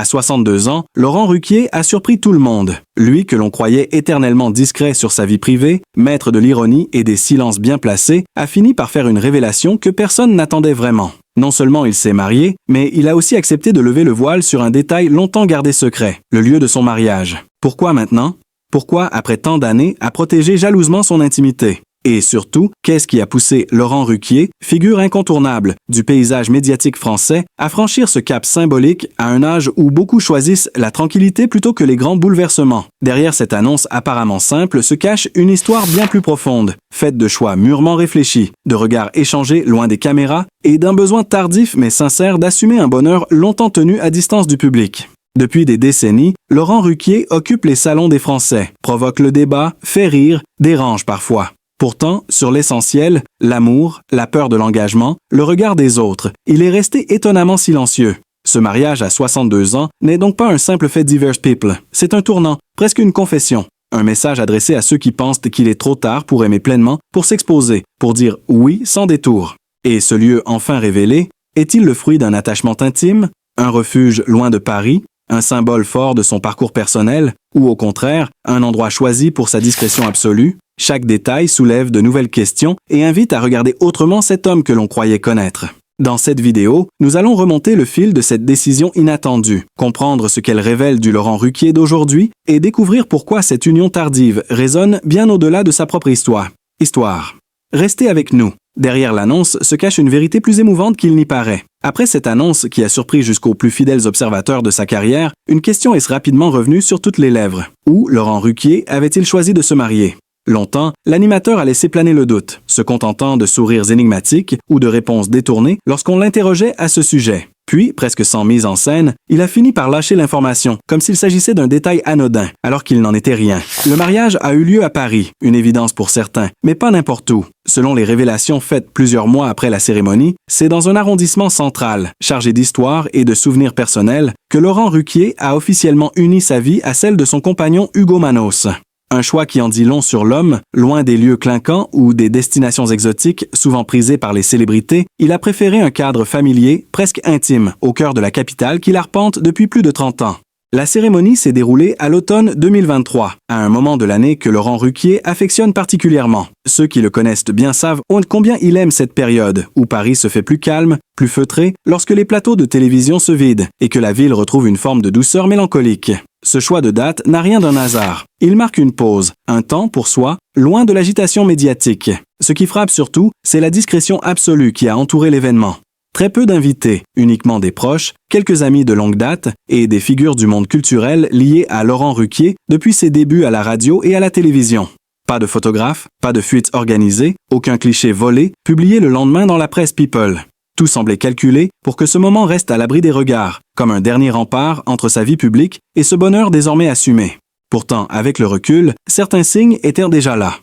À 62 ans, Laurent Ruquier a surpris tout le monde. Lui que l'on croyait éternellement discret sur sa vie privée, maître de l'ironie et des silences bien placés, a fini par faire une révélation que personne n'attendait vraiment. Non seulement il s'est marié, mais il a aussi accepté de lever le voile sur un détail longtemps gardé secret, le lieu de son mariage. Pourquoi maintenant? Pourquoi, après tant d'années, a protégé jalousement son intimité? Et surtout, qu'est-ce qui a poussé Laurent Ruquier, figure incontournable du paysage médiatique français, à franchir ce cap symbolique à un âge où beaucoup choisissent la tranquillité plutôt que les grands bouleversements? Derrière cette annonce apparemment simple se cache une histoire bien plus profonde, faite de choix mûrement réfléchis, de regards échangés loin des caméras et d'un besoin tardif mais sincère d'assumer un bonheur longtemps tenu à distance du public. Depuis des décennies, Laurent Ruquier occupe les salons des Français, provoque le débat, fait rire, dérange parfois. Pourtant, sur l'essentiel, l'amour, la peur de l'engagement, le regard des autres, il est resté étonnamment silencieux. Ce mariage à 62 ans n'est donc pas un simple fait divers people, c'est un tournant, presque une confession. Un message adressé à ceux qui pensent qu'il est trop tard pour aimer pleinement, pour s'exposer, pour dire oui sans détour. Et ce lieu enfin révélé, est-il le fruit d'un attachement intime, un refuge loin de Paris, un symbole fort de son parcours personnel, ou au contraire, un endroit choisi pour sa discrétion absolue? Chaque détail soulève de nouvelles questions et invite à regarder autrement cet homme que l'on croyait connaître. Dans cette vidéo, nous allons remonter le fil de cette décision inattendue, comprendre ce qu'elle révèle du Laurent Ruquier d'aujourd'hui et découvrir pourquoi cette union tardive résonne bien au-delà de sa propre histoire. Restez avec nous. Derrière l'annonce se cache une vérité plus émouvante qu'il n'y paraît. Après cette annonce qui a surpris jusqu'aux plus fidèles observateurs de sa carrière, une question est rapidement revenue sur toutes les lèvres. Où Laurent Ruquier avait-il choisi de se marier? Longtemps, l'animateur a laissé planer le doute, se contentant de sourires énigmatiques ou de réponses détournées lorsqu'on l'interrogeait à ce sujet. Puis, presque sans mise en scène, il a fini par lâcher l'information, comme s'il s'agissait d'un détail anodin, alors qu'il n'en était rien. Le mariage a eu lieu à Paris, une évidence pour certains, mais pas n'importe où. Selon les révélations faites plusieurs mois après la cérémonie, c'est dans un arrondissement central, chargé d'histoire et de souvenirs personnels, que Laurent Ruquier a officiellement uni sa vie à celle de son compagnon Hugo Manos. Un choix qui en dit long sur l'homme, loin des lieux clinquants ou des destinations exotiques souvent prisées par les célébrités, il a préféré un cadre familier, presque intime, au cœur de la capitale qu'il arpente depuis plus de 30 ans. La cérémonie s'est déroulée à l'automne 2023, à un moment de l'année que Laurent Ruquier affectionne particulièrement. Ceux qui le connaissent bien savent combien il aime cette période, où Paris se fait plus calme, plus feutré, lorsque les plateaux de télévision se vident et que la ville retrouve une forme de douceur mélancolique. Ce choix de date n'a rien d'un hasard. Il marque une pause, un temps pour soi, loin de l'agitation médiatique. Ce qui frappe surtout, c'est la discrétion absolue qui a entouré l'événement. Très peu d'invités, uniquement des proches, quelques amis de longue date et des figures du monde culturel liées à Laurent Ruquier depuis ses débuts à la radio et à la télévision. Pas de photographes, pas de fuites organisées, aucun cliché volé, publié le lendemain dans la presse People. Tout semblait calculé pour que ce moment reste à l'abri des regards, comme un dernier rempart entre sa vie publique et ce bonheur désormais assumé. Pourtant, avec le recul, certains signes étaient déjà là.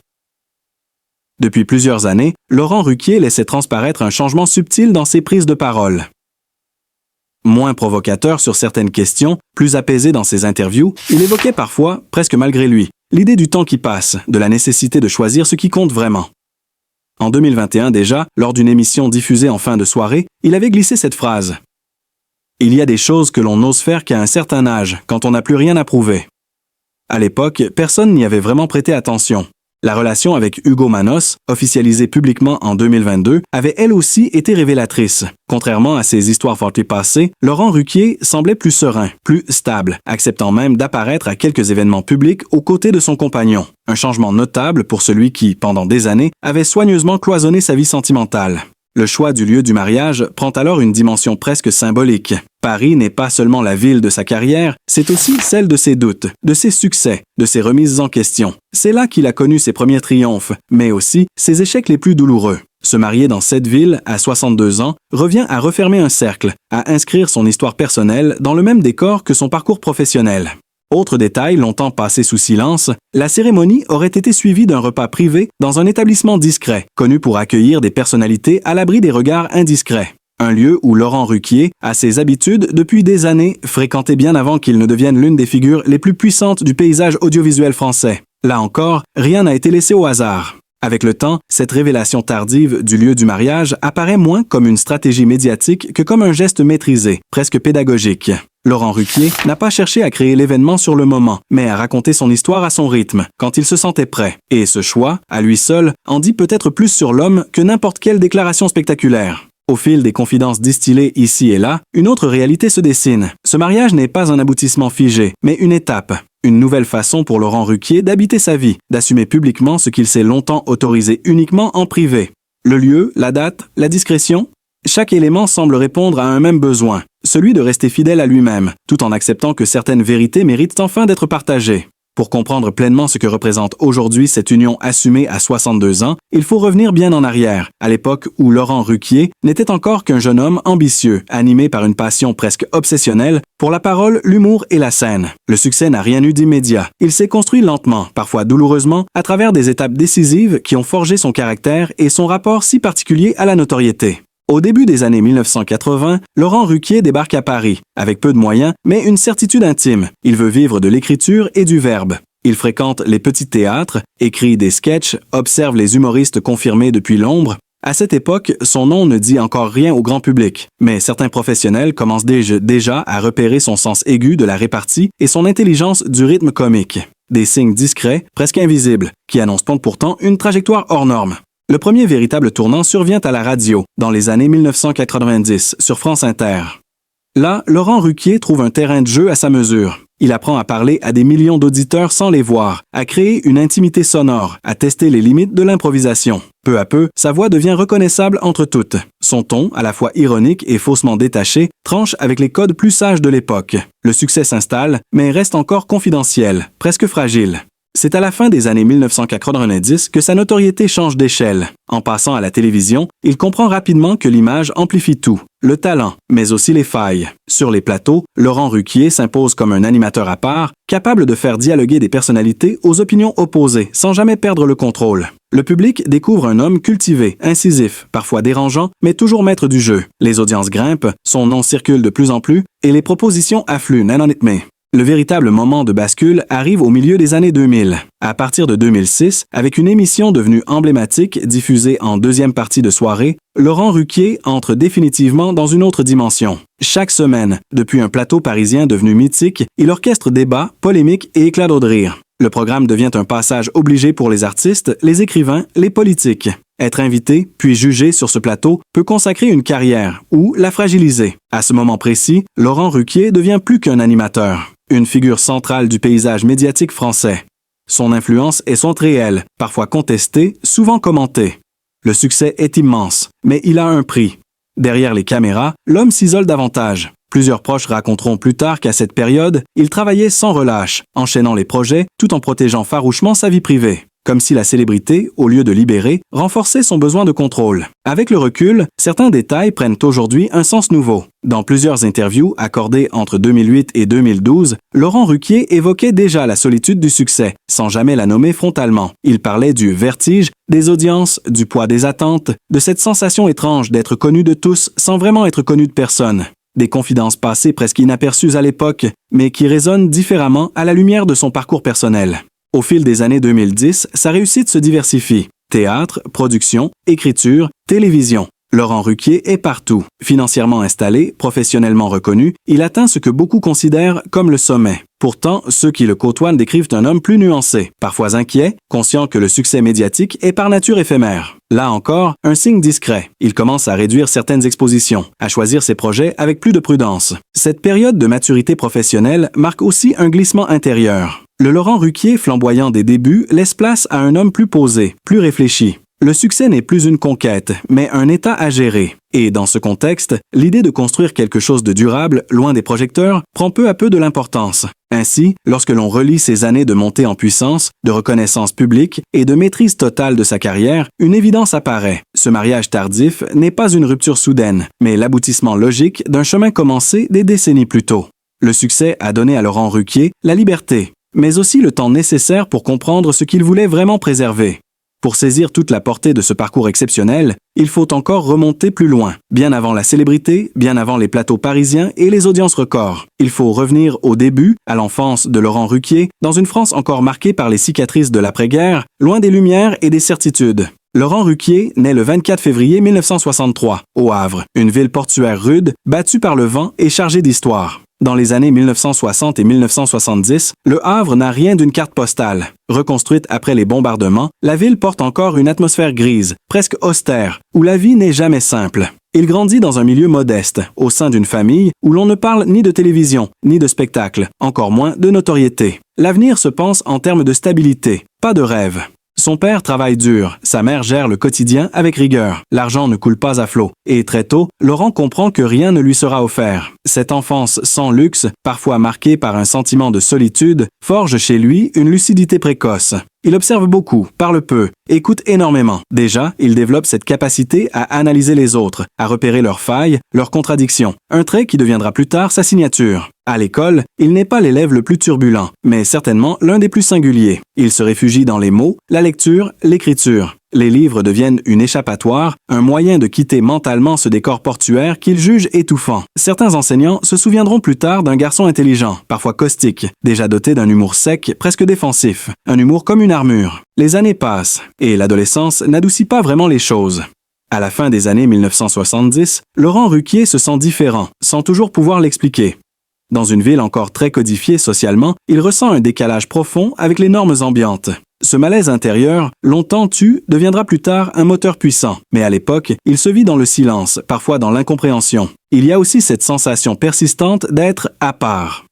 Depuis plusieurs années, Laurent Ruquier laissait transparaître un changement subtil dans ses prises de parole. Moins provocateur sur certaines questions, plus apaisé dans ses interviews, il évoquait parfois, presque malgré lui, l'idée du temps qui passe, de la nécessité de choisir ce qui compte vraiment. En 2021 déjà, lors d'une émission diffusée en fin de soirée, il avait glissé cette phrase. « Il y a des choses que l'on n'ose faire qu'à un certain âge, quand on n'a plus rien à prouver. » À l'époque, personne n'y avait vraiment prêté attention. La relation avec Hugo Manos, officialisée publiquement en 2022, avait elle aussi été révélatrice. Contrairement à ses histoires fortes passées, Laurent Ruquier semblait plus serein, plus stable, acceptant même d'apparaître à quelques événements publics aux côtés de son compagnon. Un changement notable pour celui qui, pendant des années, avait soigneusement cloisonné sa vie sentimentale. Le choix du lieu du mariage prend alors une dimension presque symbolique. Paris n'est pas seulement la ville de sa carrière, c'est aussi celle de ses doutes, de ses succès, de ses remises en question. C'est là qu'il a connu ses premiers triomphes, mais aussi ses échecs les plus douloureux. Se marier dans cette ville, à 62 ans, revient à refermer un cercle, à inscrire son histoire personnelle dans le même décor que son parcours professionnel. Autre détail longtemps passé sous silence, la cérémonie aurait été suivie d'un repas privé dans un établissement discret, connu pour accueillir des personnalités à l'abri des regards indiscrets. Un lieu où Laurent Ruquier a ses habitudes depuis des années, fréquenté bien avant qu'il ne devienne l'une des figures les plus puissantes du paysage audiovisuel français. Là encore, rien n'a été laissé au hasard. Avec le temps, cette révélation tardive du lieu du mariage apparaît moins comme une stratégie médiatique que comme un geste maîtrisé, presque pédagogique. Laurent Ruquier n'a pas cherché à créer l'événement sur le moment, mais à raconter son histoire à son rythme, quand il se sentait prêt. Et ce choix, à lui seul, en dit peut-être plus sur l'homme que n'importe quelle déclaration spectaculaire. Au fil des confidences distillées ici et là, une autre réalité se dessine. Ce mariage n'est pas un aboutissement figé, mais une étape. Une nouvelle façon pour Laurent Ruquier d'habiter sa vie, d'assumer publiquement ce qu'il s'est longtemps autorisé uniquement en privé. Le lieu, la date, la discrétion, chaque élément semble répondre à un même besoin, celui de rester fidèle à lui-même, tout en acceptant que certaines vérités méritent enfin d'être partagées. Pour comprendre pleinement ce que représente aujourd'hui cette union assumée à 62 ans, il faut revenir bien en arrière, à l'époque où Laurent Ruquier n'était encore qu'un jeune homme ambitieux, animé par une passion presque obsessionnelle pour la parole, l'humour et la scène. Le succès n'a rien eu d'immédiat. Il s'est construit lentement, parfois douloureusement, à travers des étapes décisives qui ont forgé son caractère et son rapport si particulier à la notoriété. Au début des années 1980, Laurent Ruquier débarque à Paris, avec peu de moyens, mais une certitude intime. Il veut vivre de l'écriture et du verbe. Il fréquente les petits théâtres, écrit des sketchs, observe les humoristes confirmés depuis l'ombre. À cette époque, son nom ne dit encore rien au grand public, mais certains professionnels commencent déjà à repérer son sens aigu de la répartie et son intelligence du rythme comique. Des signes discrets, presque invisibles, qui annoncent pourtant une trajectoire hors norme. Le premier véritable tournant survient à la radio, dans les années 1990, sur France Inter. Là, Laurent Ruquier trouve un terrain de jeu à sa mesure. Il apprend à parler à des millions d'auditeurs sans les voir, à créer une intimité sonore, à tester les limites de l'improvisation. Peu à peu, sa voix devient reconnaissable entre toutes. Son ton, à la fois ironique et faussement détaché, tranche avec les codes plus sages de l'époque. Le succès s'installe, mais reste encore confidentiel, presque fragile. C'est à la fin des années 1990 que sa notoriété change d'échelle. En passant à la télévision, il comprend rapidement que l'image amplifie tout, le talent, mais aussi les failles. Sur les plateaux, Laurent Ruquier s'impose comme un animateur à part, capable de faire dialoguer des personnalités aux opinions opposées, sans jamais perdre le contrôle. Le public découvre un homme cultivé, incisif, parfois dérangeant, mais toujours maître du jeu. Les audiences grimpent, son nom circule de plus en plus, et les propositions affluent n'en rythmé. Le véritable moment de bascule arrive au milieu des années 2000. À partir de 2006, avec une émission devenue emblématique diffusée en deuxième partie de soirée, Laurent Ruquier entre définitivement dans une autre dimension. Chaque semaine, depuis un plateau parisien devenu mythique, il orchestre débats, polémiques et éclats de rire. Le programme devient un passage obligé pour les artistes, les écrivains, les politiques. Être invité, puis jugé sur ce plateau, peut consacrer une carrière ou la fragiliser. À ce moment précis, Laurent Ruquier devient plus qu'un animateur, une figure centrale du paysage médiatique français. Son influence est son réel, parfois contestée, souvent commentée. Le succès est immense, mais il a un prix. Derrière les caméras, l'homme s'isole davantage. Plusieurs proches raconteront plus tard qu'à cette période, il travaillait sans relâche, enchaînant les projets tout en protégeant farouchement sa vie privée. Comme si la célébrité, au lieu de libérer, renforçait son besoin de contrôle. Avec le recul, certains détails prennent aujourd'hui un sens nouveau. Dans plusieurs interviews accordées entre 2008 et 2012, Laurent Ruquier évoquait déjà la solitude du succès, sans jamais la nommer frontalement. Il parlait du vertige, des audiences, du poids des attentes, de cette sensation étrange d'être connu de tous sans vraiment être connu de personne. Des confidences passées presque inaperçues à l'époque, mais qui résonnent différemment à la lumière de son parcours personnel. Au fil des années 2010, sa réussite se diversifie. Théâtre, production, écriture, télévision. Laurent Ruquier est partout. Financièrement installé, professionnellement reconnu, il atteint ce que beaucoup considèrent comme le sommet. Pourtant, ceux qui le côtoient décrivent un homme plus nuancé, parfois inquiet, conscient que le succès médiatique est par nature éphémère. Là encore, un signe discret. Il commence à réduire certaines expositions, à choisir ses projets avec plus de prudence. Cette période de maturité professionnelle marque aussi un glissement intérieur. Le Laurent Ruquier flamboyant des débuts laisse place à un homme plus posé, plus réfléchi. Le succès n'est plus une conquête, mais un état à gérer. Et dans ce contexte, l'idée de construire quelque chose de durable, loin des projecteurs, prend peu à peu de l'importance. Ainsi, lorsque l'on relie ces années de montée en puissance, de reconnaissance publique et de maîtrise totale de sa carrière, une évidence apparaît. Ce mariage tardif n'est pas une rupture soudaine, mais l'aboutissement logique d'un chemin commencé des décennies plus tôt. Le succès a donné à Laurent Ruquier la liberté, mais aussi le temps nécessaire pour comprendre ce qu'il voulait vraiment préserver. Pour saisir toute la portée de ce parcours exceptionnel, il faut encore remonter plus loin, bien avant la célébrité, bien avant les plateaux parisiens et les audiences records. Il faut revenir au début, à l'enfance de Laurent Ruquier, dans une France encore marquée par les cicatrices de l'après-guerre, loin des lumières et des certitudes. Laurent Ruquier naît le 24 février 1963, au Havre, une ville portuaire rude, battue par le vent et chargée d'histoire. Dans les années 1960 et 1970, Le Havre n'a rien d'une carte postale. Reconstruite après les bombardements, la ville porte encore une atmosphère grise, presque austère, où la vie n'est jamais simple. Il grandit dans un milieu modeste, au sein d'une famille où l'on ne parle ni de télévision, ni de spectacle, encore moins de notoriété. L'avenir se pense en termes de stabilité, pas de rêve. Son père travaille dur, sa mère gère le quotidien avec rigueur. L'argent ne coule pas à flot. Et très tôt, Laurent comprend que rien ne lui sera offert. Cette enfance sans luxe, parfois marquée par un sentiment de solitude, forge chez lui une lucidité précoce. Il observe beaucoup, parle peu, écoute énormément. Déjà, il développe cette capacité à analyser les autres, à repérer leurs failles, leurs contradictions. Un trait qui deviendra plus tard sa signature. À l'école, il n'est pas l'élève le plus turbulent, mais certainement l'un des plus singuliers. Il se réfugie dans les mots, la lecture, l'écriture. Les livres deviennent une échappatoire, un moyen de quitter mentalement ce décor portuaire qu'il juge étouffant. Certains enseignants se souviendront plus tard d'un garçon intelligent, parfois caustique, déjà doté d'un humour sec, presque défensif, un humour comme une armure. Les années passent, et l'adolescence n'adoucit pas vraiment les choses. À la fin des années 1970, Laurent Ruquier se sent différent, sans toujours pouvoir l'expliquer. Dans une ville encore très codifiée socialement, il ressent un décalage profond avec les normes ambiantes. Ce malaise intérieur, longtemps tu, deviendra plus tard un moteur puissant. Mais à l'époque, il se vit dans le silence, parfois dans l'incompréhension. Il y a aussi cette sensation persistante d'être à part.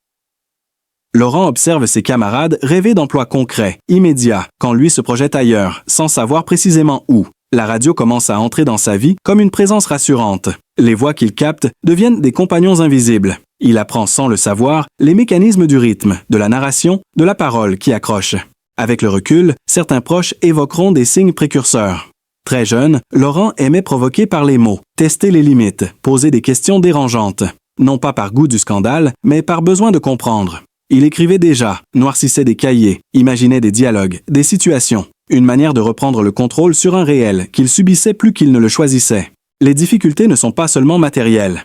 Laurent observe ses camarades rêver d'emplois concrets, immédiats, quand lui se projette ailleurs, sans savoir précisément où. La radio commence à entrer dans sa vie comme une présence rassurante. Les voix qu'il capte deviennent des compagnons invisibles. Il apprend sans le savoir les mécanismes du rythme, de la narration, de la parole qui accroche. Avec le recul, certains proches évoqueront des signes précurseurs. Très jeune, Laurent aimait provoquer par les mots, tester les limites, poser des questions dérangeantes. Non pas par goût du scandale, mais par besoin de comprendre. Il écrivait déjà, noircissait des cahiers, imaginait des dialogues, des situations. Une manière de reprendre le contrôle sur un réel qu'il subissait plus qu'il ne le choisissait. Les difficultés ne sont pas seulement matérielles.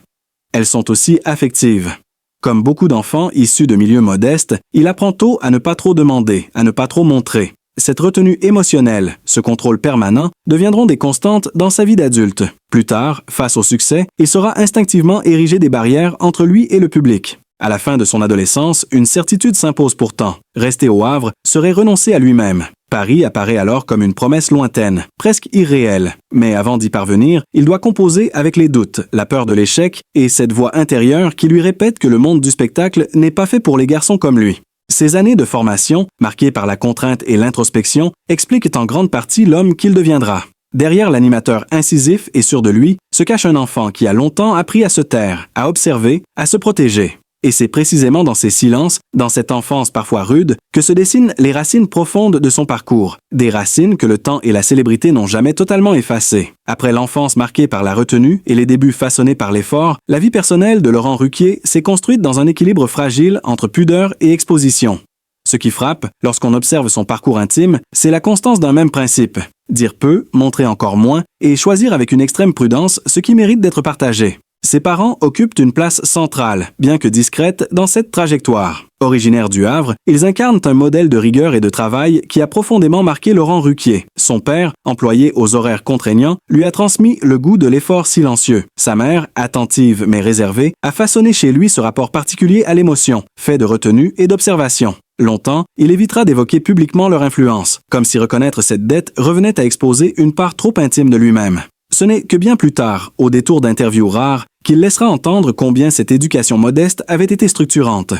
Elles sont aussi affectives. Comme beaucoup d'enfants issus de milieux modestes, il apprend tôt à ne pas trop demander, à ne pas trop montrer. Cette retenue émotionnelle, ce contrôle permanent, deviendront des constantes dans sa vie d'adulte. Plus tard, face au succès, il saura instinctivement ériger des barrières entre lui et le public. À la fin de son adolescence, une certitude s'impose pourtant. Rester au Havre serait renoncer à lui-même. Paris apparaît alors comme une promesse lointaine, presque irréelle. Mais avant d'y parvenir, il doit composer avec les doutes, la peur de l'échec et cette voix intérieure qui lui répète que le monde du spectacle n'est pas fait pour les garçons comme lui. Ces années de formation, marquées par la contrainte et l'introspection, expliquent en grande partie l'homme qu'il deviendra. Derrière l'animateur incisif et sûr de lui, se cache un enfant qui a longtemps appris à se taire, à observer, à se protéger. Et c'est précisément dans ces silences, dans cette enfance parfois rude, que se dessinent les racines profondes de son parcours. Des racines que le temps et la célébrité n'ont jamais totalement effacées. Après l'enfance marquée par la retenue et les débuts façonnés par l'effort, la vie personnelle de Laurent Ruquier s'est construite dans un équilibre fragile entre pudeur et exposition. Ce qui frappe, lorsqu'on observe son parcours intime, c'est la constance d'un même principe. Dire peu, montrer encore moins, et choisir avec une extrême prudence ce qui mérite d'être partagé. Ses parents occupent une place centrale, bien que discrète, dans cette trajectoire. Originaires du Havre, ils incarnent un modèle de rigueur et de travail qui a profondément marqué Laurent Ruquier. Son père, employé aux horaires contraignants, lui a transmis le goût de l'effort silencieux. Sa mère, attentive mais réservée, a façonné chez lui ce rapport particulier à l'émotion, fait de retenue et d'observation. Longtemps, il évitera d'évoquer publiquement leur influence, comme si reconnaître cette dette revenait à exposer une part trop intime de lui-même. Ce n'est que bien plus tard, au détour d'interviews rares, qu'il laissera entendre combien cette éducation modeste avait été structurante.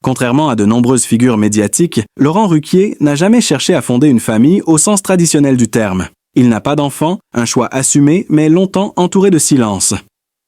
Contrairement à de nombreuses figures médiatiques, Laurent Ruquier n'a jamais cherché à fonder une famille au sens traditionnel du terme. Il n'a pas d'enfant, un choix assumé mais longtemps entouré de silence.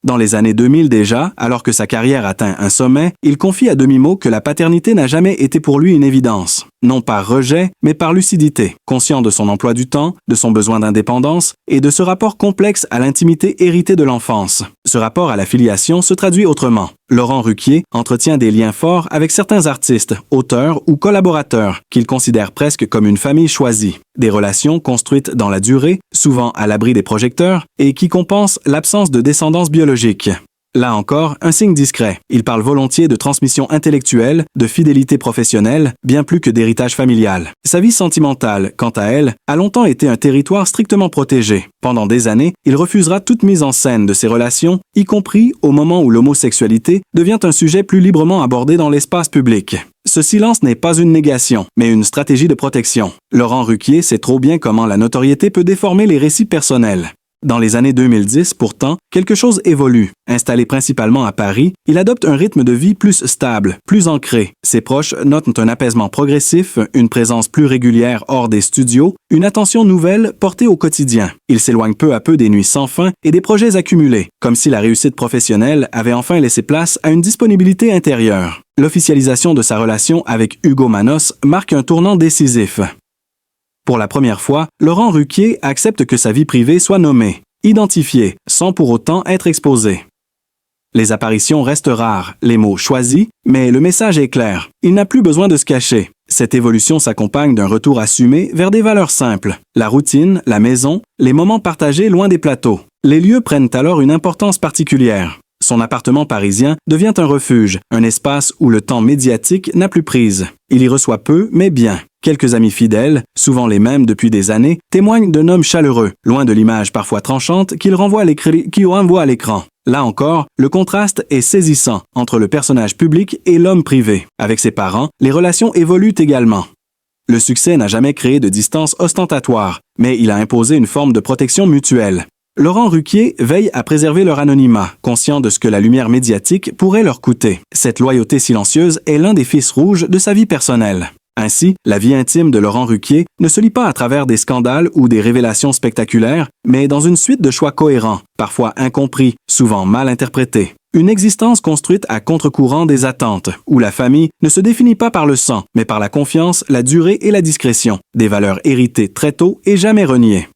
Dans les années 2000 déjà, alors que sa carrière atteint un sommet, il confie à demi-mot que la paternité n'a jamais été pour lui une évidence. Non par rejet, mais par lucidité, conscient de son emploi du temps, de son besoin d'indépendance et de ce rapport complexe à l'intimité héritée de l'enfance. Ce rapport à la filiation se traduit autrement. Laurent Ruquier entretient des liens forts avec certains artistes, auteurs ou collaborateurs qu'il considère presque comme une famille choisie. Des relations construites dans la durée, souvent à l'abri des projecteurs, et qui compensent l'absence de descendance biologique. Là encore, un signe discret. Il parle volontiers de transmission intellectuelle, de fidélité professionnelle, bien plus que d'héritage familial. Sa vie sentimentale, quant à elle, a longtemps été un territoire strictement protégé. Pendant des années, il refusera toute mise en scène de ses relations, y compris au moment où l'homosexualité devient un sujet plus librement abordé dans l'espace public. Ce silence n'est pas une négation, mais une stratégie de protection. Laurent Ruquier sait trop bien comment la notoriété peut déformer les récits personnels. Dans les années 2010, pourtant, quelque chose évolue. Installé principalement à Paris, il adopte un rythme de vie plus stable, plus ancré. Ses proches notent un apaisement progressif, une présence plus régulière hors des studios, une attention nouvelle portée au quotidien. Il s'éloigne peu à peu des nuits sans fin et des projets accumulés, comme si la réussite professionnelle avait enfin laissé place à une disponibilité intérieure. L'officialisation de sa relation avec Hugo Manos marque un tournant décisif. Pour la première fois, Laurent Ruquier accepte que sa vie privée soit nommée, identifiée, sans pour autant être exposée. Les apparitions restent rares, les mots choisis, mais le message est clair. Il n'a plus besoin de se cacher. Cette évolution s'accompagne d'un retour assumé vers des valeurs simples. La routine, la maison, les moments partagés loin des plateaux. Les lieux prennent alors une importance particulière. Son appartement parisien devient un refuge, un espace où le temps médiatique n'a plus prise. Il y reçoit peu, mais bien. Quelques amis fidèles, souvent les mêmes depuis des années, témoignent d'un homme chaleureux, loin de l'image parfois tranchante qu'il renvoie à l'écran. Là encore, le contraste est saisissant entre le personnage public et l'homme privé. Avec ses parents, les relations évoluent également. Le succès n'a jamais créé de distance ostentatoire, mais il a imposé une forme de protection mutuelle. Laurent Ruquier veille à préserver leur anonymat, conscient de ce que la lumière médiatique pourrait leur coûter. Cette loyauté silencieuse est l'un des fils rouges de sa vie personnelle. Ainsi, la vie intime de Laurent Ruquier ne se lit pas à travers des scandales ou des révélations spectaculaires, mais dans une suite de choix cohérents, parfois incompris, souvent mal interprétés. Une existence construite à contre-courant des attentes, où la famille ne se définit pas par le sang, mais par la confiance, la durée et la discrétion, des valeurs héritées très tôt et jamais reniées.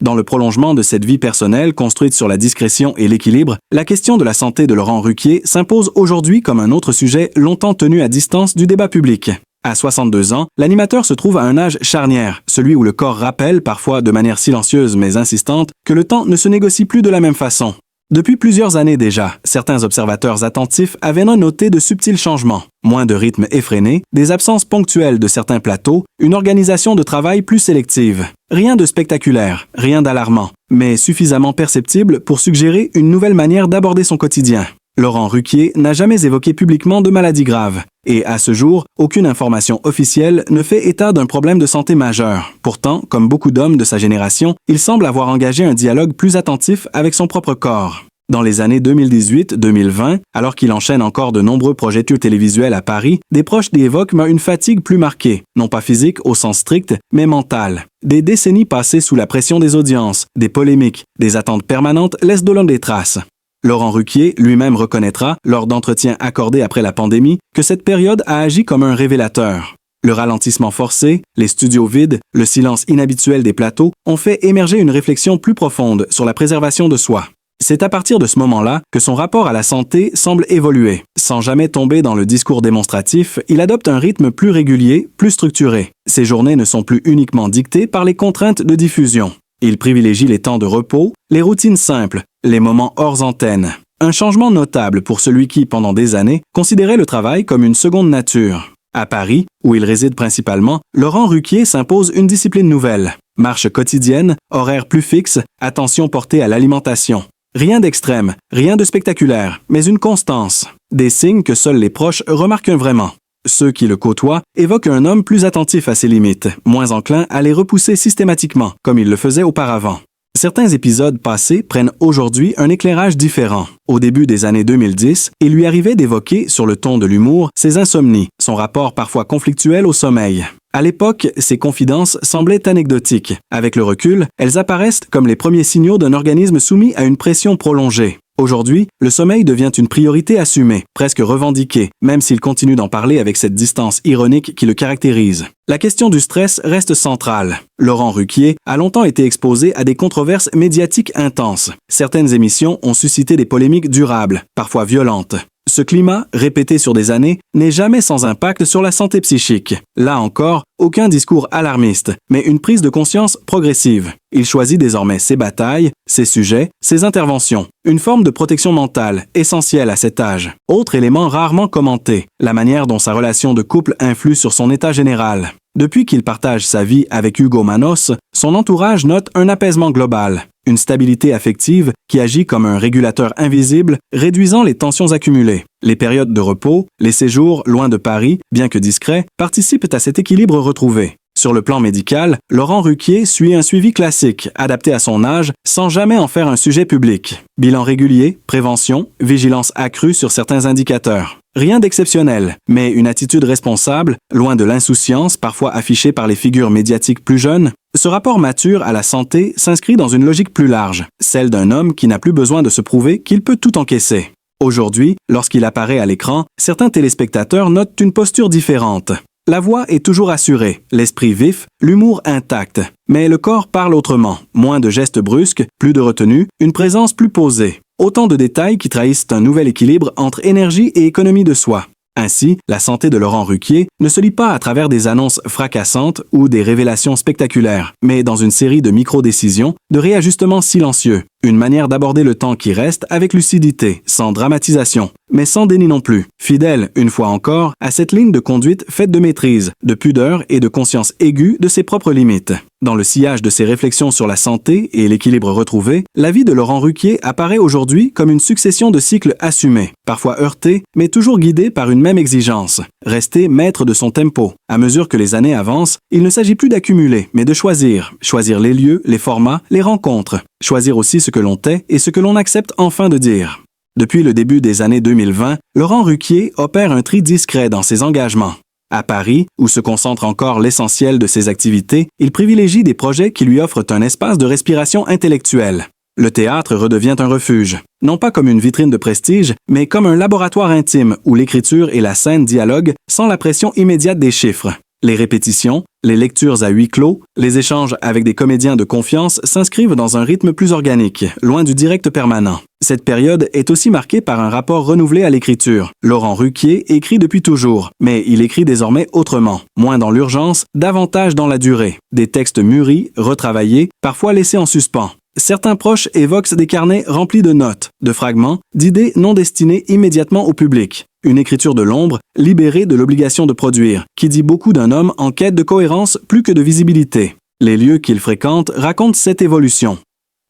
Dans le prolongement de cette vie personnelle construite sur la discrétion et l'équilibre, la question de la santé de Laurent Ruquier s'impose aujourd'hui comme un autre sujet longtemps tenu à distance du débat public. À 62 ans, l'animateur se trouve à un âge charnière, celui où le corps rappelle, parfois de manière silencieuse mais insistante, que le temps ne se négocie plus de la même façon. Depuis plusieurs années déjà, certains observateurs attentifs avaient noté de subtils changements. Moins de rythme effréné, des absences ponctuelles de certains plateaux, une organisation de travail plus sélective. Rien de spectaculaire, rien d'alarmant, mais suffisamment perceptible pour suggérer une nouvelle manière d'aborder son quotidien. Laurent Ruquier n'a jamais évoqué publiquement de maladies graves. Et à ce jour, aucune information officielle ne fait état d'un problème de santé majeur. Pourtant, comme beaucoup d'hommes de sa génération, il semble avoir engagé un dialogue plus attentif avec son propre corps. Dans les années 2018-2020, alors qu'il enchaîne encore de nombreux projets télévisuels à Paris, des proches évoquent une fatigue plus marquée, non pas physique au sens strict, mais mentale. Des décennies passées sous la pression des audiences, des polémiques, des attentes permanentes laissent de l'homme des traces. Laurent Ruquier lui-même reconnaîtra, lors d'entretiens accordés après la pandémie, que cette période a agi comme un révélateur. Le ralentissement forcé, les studios vides, le silence inhabituel des plateaux ont fait émerger une réflexion plus profonde sur la préservation de soi. C'est à partir de ce moment-là que son rapport à la santé semble évoluer. Sans jamais tomber dans le discours démonstratif, il adopte un rythme plus régulier, plus structuré. Ses journées ne sont plus uniquement dictées par les contraintes de diffusion. Il privilégie les temps de repos, les routines simples, les moments hors antenne. Un changement notable pour celui qui, pendant des années, considérait le travail comme une seconde nature. À Paris, où il réside principalement, Laurent Ruquier s'impose une discipline nouvelle. Marche quotidienne, horaire plus fixe, attention portée à l'alimentation. Rien d'extrême, rien de spectaculaire, mais une constance. Des signes que seuls les proches remarquent vraiment. Ceux qui le côtoient évoquent un homme plus attentif à ses limites, moins enclin à les repousser systématiquement, comme il le faisait auparavant. Certains épisodes passés prennent aujourd'hui un éclairage différent. Au début des années 2010, il lui arrivait d'évoquer, sur le ton de l'humour, ses insomnies, son rapport parfois conflictuel au sommeil. À l'époque, ces confidences semblaient anecdotiques. Avec le recul, elles apparaissent comme les premiers signaux d'un organisme soumis à une pression prolongée. Aujourd'hui, le sommeil devient une priorité assumée, presque revendiquée, même s'il continue d'en parler avec cette distance ironique qui le caractérise. La question du stress reste centrale. Laurent Ruquier a longtemps été exposé à des controverses médiatiques intenses. Certaines émissions ont suscité des polémiques durables, parfois violentes. Ce climat, répété sur des années, n'est jamais sans impact sur la santé psychique. Là encore, aucun discours alarmiste, mais une prise de conscience progressive. Il choisit désormais ses batailles, ses sujets, ses interventions. Une forme de protection mentale, essentielle à cet âge. Autre élément rarement commenté, la manière dont sa relation de couple influe sur son état général. Depuis qu'il partage sa vie avec Hugo Manos, son entourage note un apaisement global, une stabilité affective qui agit comme un régulateur invisible, réduisant les tensions accumulées. Les périodes de repos, les séjours loin de Paris, bien que discrets, participent à cet équilibre retrouvé. Sur le plan médical, Laurent Ruquier suit un suivi classique, adapté à son âge, sans jamais en faire un sujet public. Bilan régulier, prévention, vigilance accrue sur certains indicateurs. Rien d'exceptionnel, mais une attitude responsable, loin de l'insouciance parfois affichée par les figures médiatiques plus jeunes. Ce rapport mature à la santé s'inscrit dans une logique plus large, celle d'un homme qui n'a plus besoin de se prouver qu'il peut tout encaisser. Aujourd'hui, lorsqu'il apparaît à l'écran, certains téléspectateurs notent une posture différente. La voix est toujours assurée, l'esprit vif, l'humour intact. Mais le corps parle autrement, moins de gestes brusques, plus de retenue, une présence plus posée. Autant de détails qui trahissent un nouvel équilibre entre énergie et économie de soi. Ainsi, la santé de Laurent Ruquier ne se lit pas à travers des annonces fracassantes ou des révélations spectaculaires, mais dans une série de micro-décisions, de réajustements silencieux. Une manière d'aborder le temps qui reste avec lucidité, sans dramatisation, mais sans déni non plus. Fidèle, une fois encore, à cette ligne de conduite faite de maîtrise, de pudeur et de conscience aiguë de ses propres limites. Dans le sillage de ses réflexions sur la santé et l'équilibre retrouvé, la vie de Laurent Ruquier apparaît aujourd'hui comme une succession de cycles assumés, parfois heurtés, mais toujours guidés par une même exigence. Rester maître de son tempo. À mesure que les années avancent, il ne s'agit plus d'accumuler, mais de choisir. Choisir les lieux, les formats, les rencontres. Choisir aussi ce que l'on tait et ce que l'on accepte enfin de dire. Depuis le début des années 2020, Laurent Ruquier opère un tri discret dans ses engagements. À Paris, où se concentre encore l'essentiel de ses activités, il privilégie des projets qui lui offrent un espace de respiration intellectuelle. Le théâtre redevient un refuge, non pas comme une vitrine de prestige, mais comme un laboratoire intime où l'écriture et la scène dialoguent sans la pression immédiate des chiffres. Les répétitions, les lectures à huis clos, les échanges avec des comédiens de confiance s'inscrivent dans un rythme plus organique, loin du direct permanent. Cette période est aussi marquée par un rapport renouvelé à l'écriture. Laurent Ruquier écrit depuis toujours, mais il écrit désormais autrement, moins dans l'urgence, davantage dans la durée. Des textes mûris, retravaillés, parfois laissés en suspens. Certains proches évoquent des carnets remplis de notes, de fragments, d'idées non destinées immédiatement au public. Une écriture de l'ombre, libérée de l'obligation de produire, qui dit beaucoup d'un homme en quête de cohérence plus que de visibilité. Les lieux qu'il fréquente racontent cette évolution.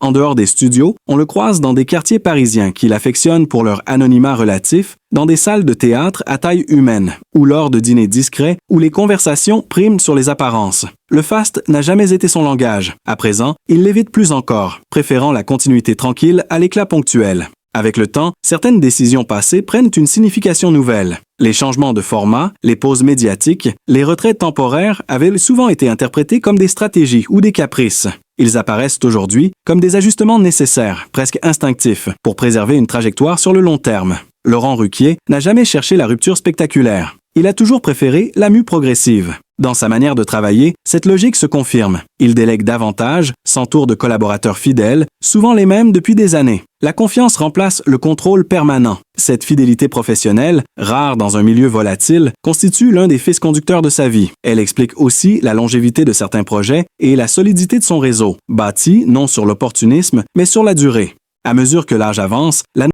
En dehors des studios, on le croise dans des quartiers parisiens qu'il affectionne pour leur anonymat relatif, dans des salles de théâtre à taille humaine, ou lors de dîners discrets où les conversations priment sur les apparences. Le faste n'a jamais été son langage. À présent, il l'évite plus encore, préférant la continuité tranquille à l'éclat ponctuel. Avec le temps, certaines décisions passées prennent une signification nouvelle. Les changements de format, les pauses médiatiques, les retraits temporaires avaient souvent été interprétés comme des stratégies ou des caprices. Ils apparaissent aujourd'hui comme des ajustements nécessaires, presque instinctifs, pour préserver une trajectoire sur le long terme. Laurent Ruquier n'a jamais cherché la rupture spectaculaire. Il a toujours préféré la mue progressive. Dans sa manière de travailler, cette logique se confirme. Il délègue davantage, s'entoure de collaborateurs fidèles, souvent les mêmes depuis des années. La confiance remplace le contrôle permanent. Cette fidélité professionnelle, rare dans un milieu volatile, constitue l'un des fils conducteurs de sa vie. Elle explique aussi la longévité de certains projets et la solidité de son réseau, bâti non sur l'opportunisme, mais sur la durée. À mesure que l'âge avance, la